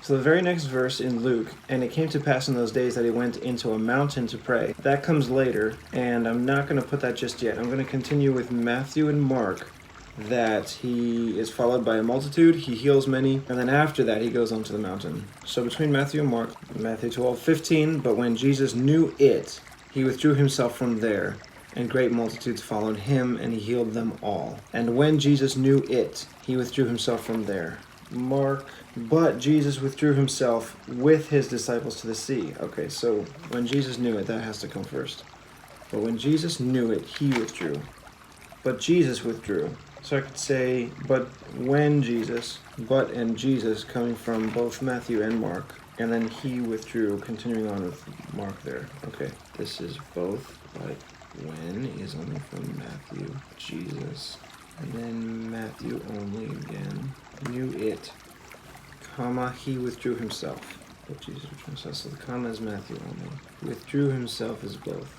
So the very next verse in Luke, and it came to pass in those days that he went into a mountain to pray. That comes later, and I'm not going to put that just yet. I'm going to continue with Matthew and Mark, that he is followed by a multitude, he heals many, and then after that he goes on to the mountain. So between Matthew and Mark, Matthew 12:15, but when Jesus knew it, he withdrew himself from there, and great multitudes followed him, and he healed them all. And when Jesus knew it, he withdrew himself from there. Mark, but Jesus withdrew himself with his disciples to the sea. Okay, so when Jesus knew it, that has to come first. But when Jesus knew it, he withdrew. But Jesus withdrew. So I could say, but when Jesus, but and Jesus coming from both Matthew and Mark, and then he withdrew, continuing on with Mark there. Okay, this is both, but when is only from Matthew, Jesus, and then Matthew only again. Knew it, comma, he withdrew himself. But Jesus withdrew himself, so the comma is Matthew only. Withdrew himself is both.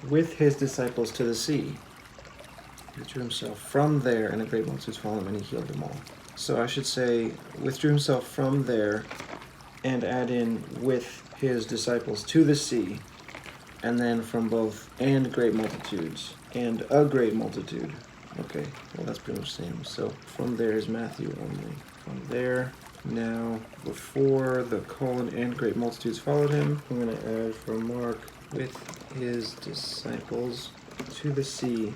With his disciples to the sea. He withdrew himself from there, and a great multitude followed him, and he healed them all. So I should say, withdrew himself from there, and add in with his disciples to the sea, and then from both, and great multitudes, and a great multitude. Okay, well that's pretty much the same. So from there is Matthew only. From there, now before the colon and great multitudes followed him, I'm going to add from Mark, with his disciples to the sea,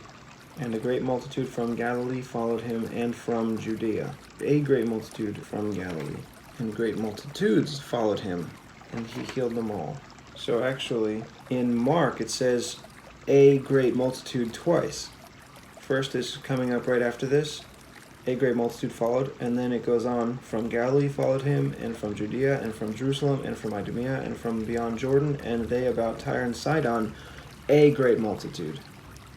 and a great multitude from Galilee followed him, and from Judea. A great multitude from Galilee, and great multitudes followed him, and he healed them all. So actually, in Mark it says a great multitude twice. First is coming up right after this. A great multitude followed, and then it goes on, from Galilee followed him, and from Judea, and from Jerusalem, and from Idumea, and from beyond Jordan, and they about Tyre and Sidon, a great multitude.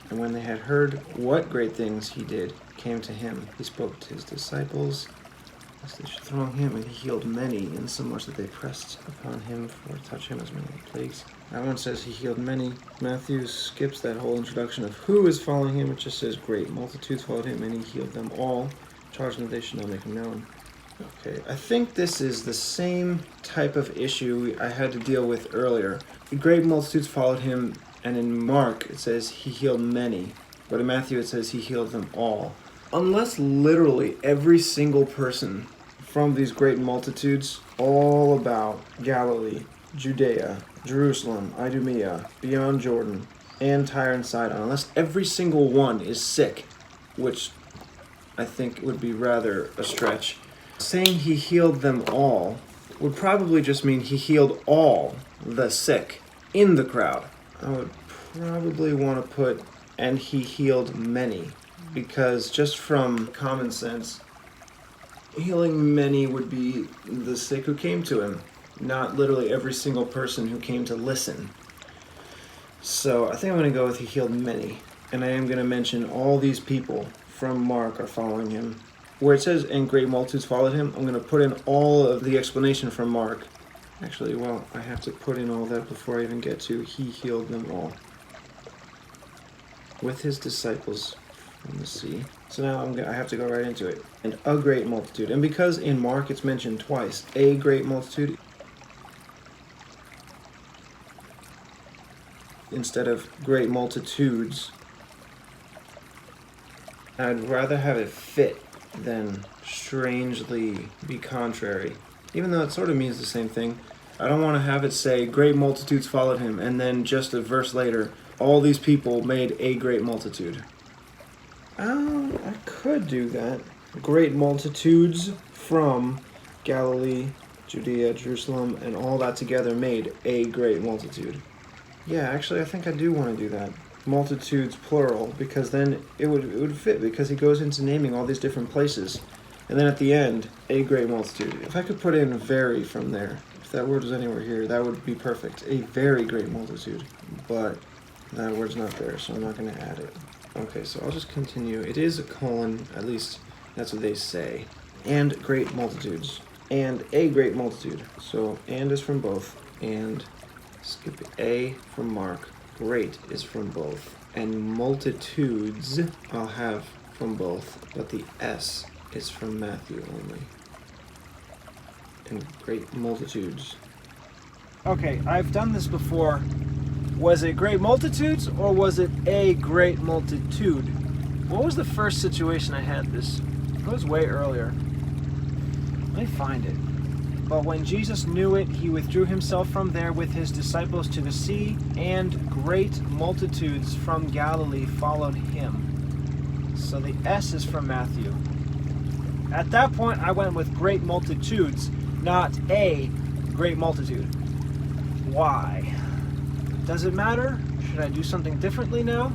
And when they had heard what great things he did, came to him. He spoke to his disciples, lest they should throng him, and he healed many, insomuch that they pressed upon him for to touch him, as many plagues. That one says he healed many. Matthew skips that whole introduction of who is following him. It just says great multitudes followed him, and he healed them all, charging that they should not make him known. Okay, I think this is the same type of issue I had to deal with earlier. Great multitudes followed him, and in Mark it says he healed many, but in Matthew it says he healed them all. Unless literally every single person from these great multitudes, all about Galilee, Judea, Jerusalem, Idumea, beyond Jordan, and Tyre and Sidon, unless every single one is sick, which I think would be rather a stretch, saying he healed them all would probably just mean he healed all the sick in the crowd. I would probably want to put, and he healed many, because just from common sense, healing many would be the sick who came to him, not literally every single person who came to listen. So I think I'm going to go with he healed many, and I am going to mention all these people from Mark are following him. Where it says, and great multitudes followed him, I'm going to put in all of the explanation from Mark. Actually, well, I have to put in all that before I even get to he healed them all. With his disciples from the sea. So now I have to go right into it. And a great multitude. And because in Mark it's mentioned twice, a great multitude, instead of great multitudes, I'd rather have it fit than strangely be contrary. Even though it sort of means the same thing, I don't want to have it say great multitudes followed him, and then just a verse later, all these people made a great multitude. I could do that. Great multitudes from Galilee, Judea, Jerusalem, and all that together made a great multitude. Yeah, actually, I think I do want to do that. Multitudes, plural, because then it would fit, because he goes into naming all these different places. And then at the end, a great multitude. If I could put in very from there, if that word was anywhere here, that would be perfect. A very great multitude. But that word's not there, so I'm not going to add it. Okay, so I'll just continue. It is a colon, at least that's what they say. And great multitudes. And a great multitude. So, and is from both. And skip A from Mark. Great is from both. And multitudes I'll have from both. But the S is from Matthew only. and great multitudes. Okay, I've done this before. Was it great multitudes or was it a great multitude? What was the first situation I had this? It was way earlier. Let me find it. But when Jesus knew it, he withdrew himself from there with his disciples to the sea, and great multitudes from Galilee followed him. So the S is from Matthew. At that point, I went with great multitudes, not a great multitude. Why? Does it matter? Should I do something differently now?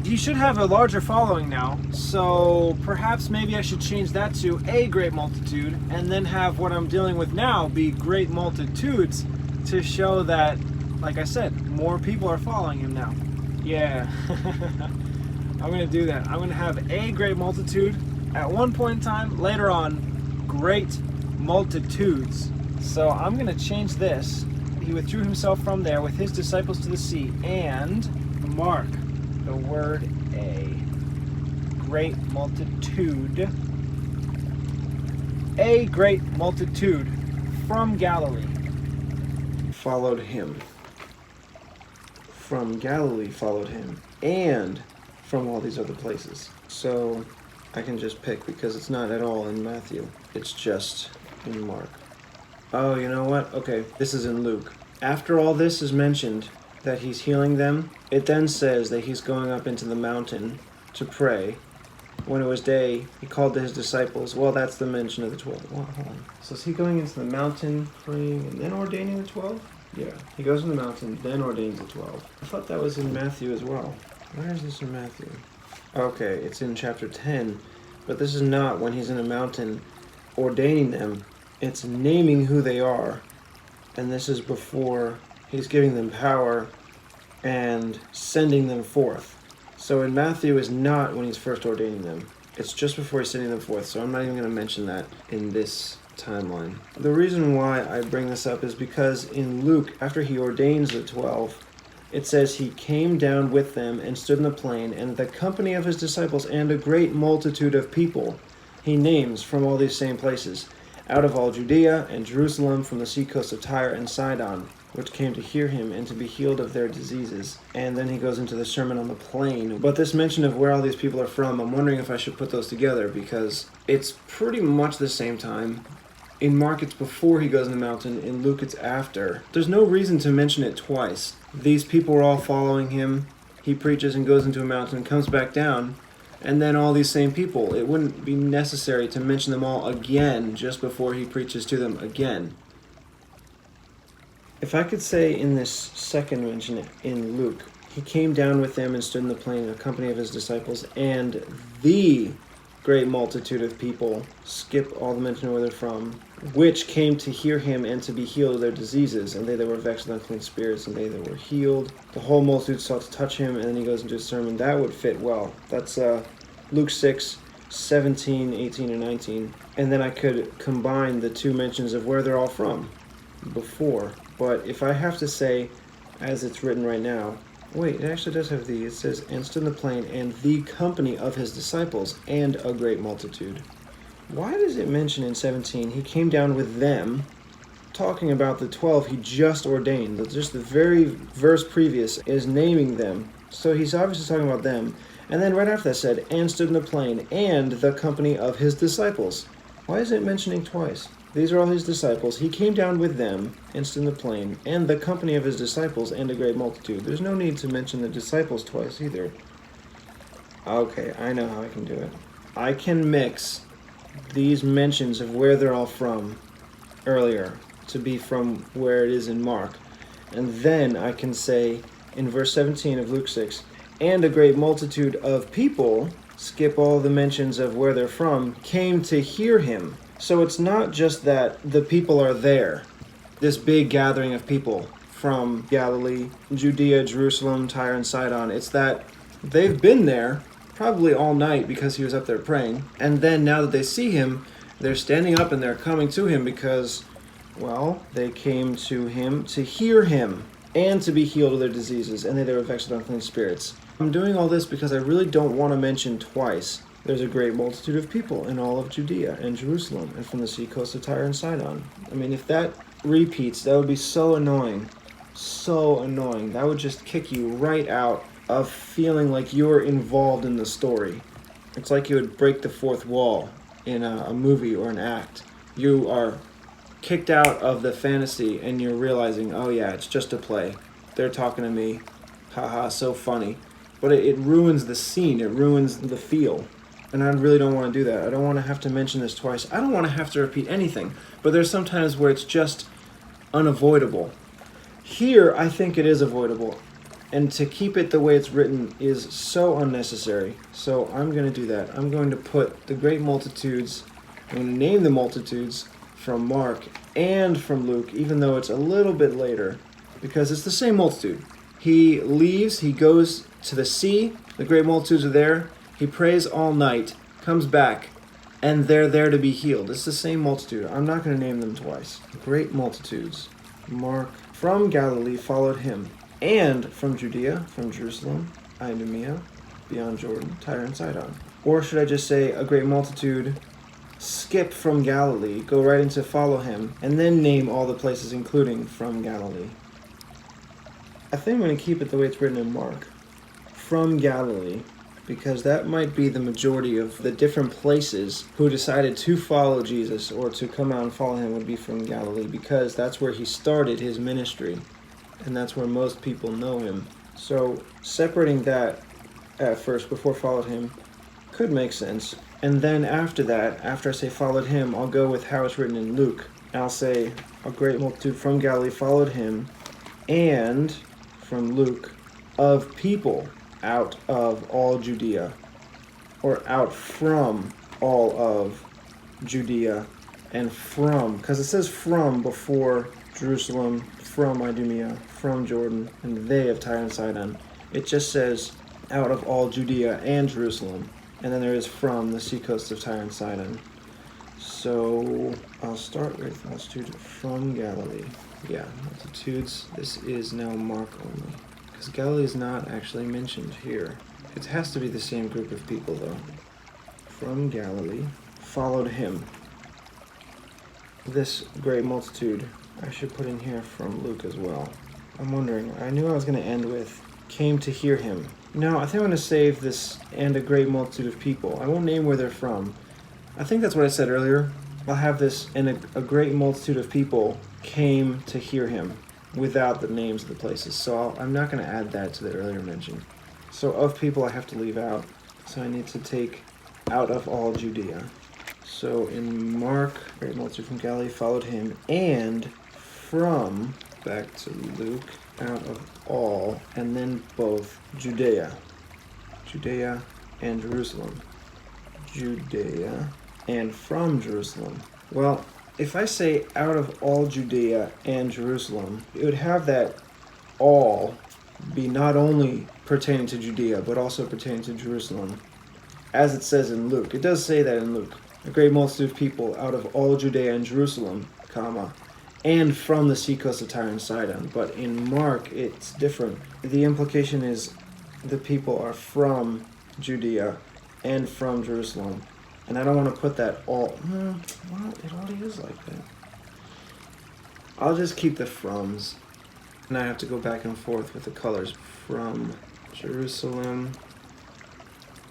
He should have a larger following now, so perhaps maybe I should change that to a great multitude and then have what I'm dealing with now be great multitudes to show that, like I said, more people are following him now. Yeah, I'm going to do that. I'm going to have a great multitude at one point in time, later on, great multitudes. So I'm going to change this. He withdrew himself from there with his disciples to the sea, and mark the word a great multitude. A great multitude from Galilee followed him. From Galilee followed him, and from all these other places. So I can just pick because it's not at all in Matthew. It's just in Mark. Oh, you know what? Okay, this is in Luke. After all this is mentioned, that he's healing them, it then says that he's going up into the mountain to pray. When it was day, he called to his disciples. Well, that's the mention of the 12. Well, hold on. So is he going into the mountain, praying, and then ordaining the 12? Yeah, he goes in the mountain, then ordains the 12. I thought that was in Matthew as well. Where is this in Matthew? Okay, it's in chapter 10, but this is not when he's in a mountain ordaining them. It's naming who they are, and this is before he's giving them power and sending them forth. So in Matthew is not when he's first ordaining them. It's just before he's sending them forth, so I'm not even going to mention that in this timeline. The reason why I bring this up is because in Luke, after he ordains the 12, it says he came down with them and stood in the plain, and the company of his disciples and a great multitude of people he names from all these same places, out of all Judea and Jerusalem, from the seacoast of Tyre and Sidon, which came to hear him and to be healed of their diseases. And then he goes into the Sermon on the Plain. But this mention of where all these people are from, I'm wondering if I should put those together, because it's pretty much the same time. In Mark, it's before he goes in the mountain. In Luke, it's after. There's no reason to mention it twice. These people are all following him. He preaches and goes into a mountain, comes back down, and then all these same people. It wouldn't be necessary to mention them all again just before he preaches to them again. If I could say in this second mention in Luke, he came down with them and stood in the plain in the company of his disciples, and the great multitude of people, skip all the mention of where they're from, which came to hear him and to be healed of their diseases, and they that were vexed with unclean spirits, and they that were healed. The whole multitude sought to touch him, and then he goes into a sermon. That would fit well. That's Luke 6, 17, 18, and 19. And then I could combine the two mentions of where they're all from before. But if I have to say, as it's written right now, wait, it actually does have the, it says, and stood in the plain, and the company of his disciples, and a great multitude. Why does it mention in 17, he came down with them, talking about the 12 he just ordained? Just the very verse previous is naming them. So he's obviously talking about them. And then right after that said, and stood in the plain, and the company of his disciples. Why is it mentioning twice? These are all his disciples. He came down with them, and stood in the plain, and the company of his disciples, and a great multitude. There's no need to mention the disciples twice either. Okay, I know how I can do it. I can mix these mentions of where they're all from earlier to be from where it is in Mark. And then I can say in verse 17 of Luke 6, and a great multitude of people, skip all the mentions of where they're from, came to hear him. So it's not just that the people are there, this big gathering of people from Galilee, Judea, Jerusalem, Tyre, and Sidon. It's that they've been there probably all night because he was up there praying. And then now that they see him, they're standing up and they're coming to him because, well, they came to him to hear him and to be healed of their diseases, and they were vexed with unclean spirits. I'm doing all this because I really don't want to mention twice there's a great multitude of people in all of Judea and Jerusalem, and from the sea coast of Tyre and Sidon. I mean, if that repeats, that would be so annoying. So annoying. That would just kick you right out of feeling like you're involved in the story. It's like you would break the fourth wall in a movie or an act. You are kicked out of the fantasy and you're realizing, oh yeah, it's just a play. They're talking to me. Haha, so funny. But it ruins the scene. It ruins the feel. And I really don't want to do that. I don't want to have to mention this twice. I don't want to have to repeat anything. But there's sometimes where it's just unavoidable. Here, I think it is avoidable. And to keep it the way it's written is so unnecessary. So I'm going to do that. I'm going to put the great multitudes, I'm going to name the multitudes from Mark and from Luke, even though it's a little bit later, because it's the same multitude. He leaves, he goes to the sea, the great multitudes are there, he prays all night, comes back, and they're there to be healed. It's the same multitude. I'm not going to name them twice. Great multitudes. Mark from Galilee followed him, and from Judea, from Jerusalem, Idumea, beyond Jordan, Tyre and Sidon. Or should I just say a great multitude, skip from Galilee, go right into follow him, and then name all the places including from Galilee. I think I'm going to keep it the way it's written in Mark. From Galilee, because that might be the majority of the different places who decided to follow Jesus or to come out and follow him would be from Galilee, because that's where he started his ministry, and that's where most people know him. So separating that at first before followed him could make sense. And then after that, after I say followed him, I'll go with how it's written in Luke. I'll say a great multitude from Galilee followed him, and from Luke, of people out of all Judea, or out from all of Judea, and from, because it says from before Jerusalem, from Idumea, from Jordan, and they of Tyre and Sidon. It just says out of all Judea and Jerusalem, and then there is from the seacoast of Tyre and Sidon. So I'll start with multitude from Galilee. Yeah, multitudes. This is now Mark only, because Galilee is not actually mentioned here. It has to be the same group of people, though. From Galilee followed him. This great multitude, I should put in here from Luke as well. I'm wondering, I knew I was going to end with came to hear him. No, I think I'm going to save this and a great multitude of people. I won't name where they're from. I think that's what I said earlier. I'll have this and a great multitude of people came to hear him without the names of the places. So I'm not going to add that to the earlier mention. So of people I have to leave out. So I need to take out of all Judea. So in Mark, great multitude from Galilee followed him, and from, back to Luke, out of all, and then both Judea and Jerusalem. Judea and from Jerusalem. Well, if I say out of all Judea and Jerusalem, it would have that all be not only pertaining to Judea, but also pertaining to Jerusalem, as it says in Luke. It does say that in Luke. A great multitude of people out of all Judea and Jerusalem, comma, and from the seacoast of Tyre and Sidon. But in Mark, it's different. The implication is the people are from Judea and from Jerusalem. And I don't want to put that all... Well, it already is like that. I'll just keep the froms. And I have to go back and forth with the colors. From Jerusalem.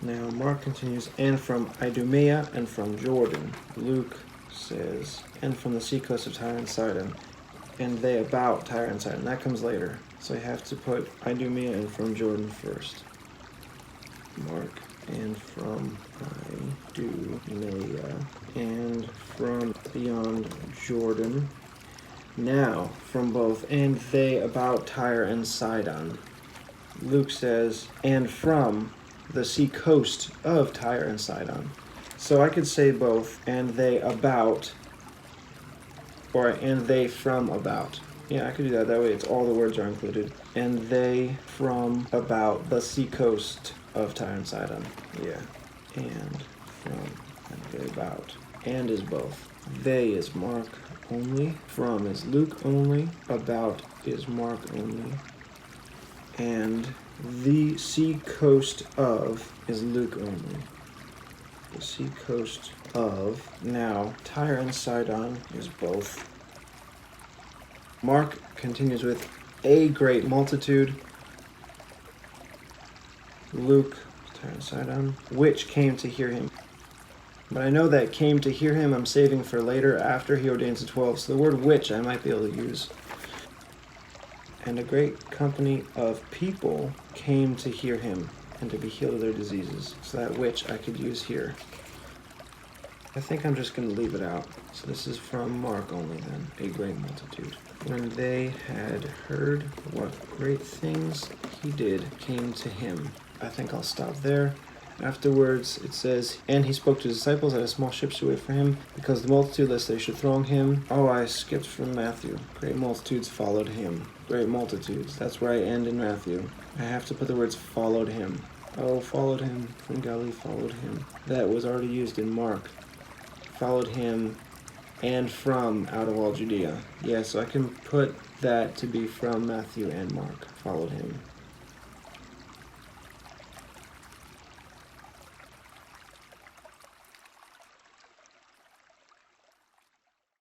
Now Mark continues, and from Idumea and from Jordan. Luke says, and from the seacoast of Tyre and Sidon. And they about Tyre and Sidon. That comes later. So I have to put Idumea and from Jordan first. Mark, and from Idumea, and from beyond Jordan. Now, from both, and they about Tyre and Sidon. Luke says, and from the sea coast of Tyre and Sidon. So I could say both, and they about, or and they from about. Yeah, I could do that. That way it's all the words are included. And they from about the sea coast of Tyre and Sidon. Yeah. And from, and they about. And is both. They is Mark only. From is Luke only. About is Mark only. And the sea coast of is Luke only. the sea coast of. Now, Tyre and Sidon is both. Mark continues with a great multitude. Luke, Tyre and Sidon, which came to hear him. But I know that came to hear him I'm saving for later after he ordains the 12. So the word which I might be able to use. And a great company of people came to hear him and to be healed of their diseases. So that which I could use here. I think I'm just going to leave it out. So this is from Mark only then. A great multitude. When they had heard what great things he did came to him. I think I'll stop there. Afterwards, it says, and he spoke to his disciples at a small ship to wait for him, because the multitude, lest they should throng him. Oh, I skipped from Matthew. Great multitudes followed him. Great multitudes. That's where I end in Matthew. I have to put the words followed him. Oh, followed him. From Galilee followed him. That was already used in Mark. Followed him and from out of all Judea. Yeah, so I can put that to be from Matthew and Mark. Followed him.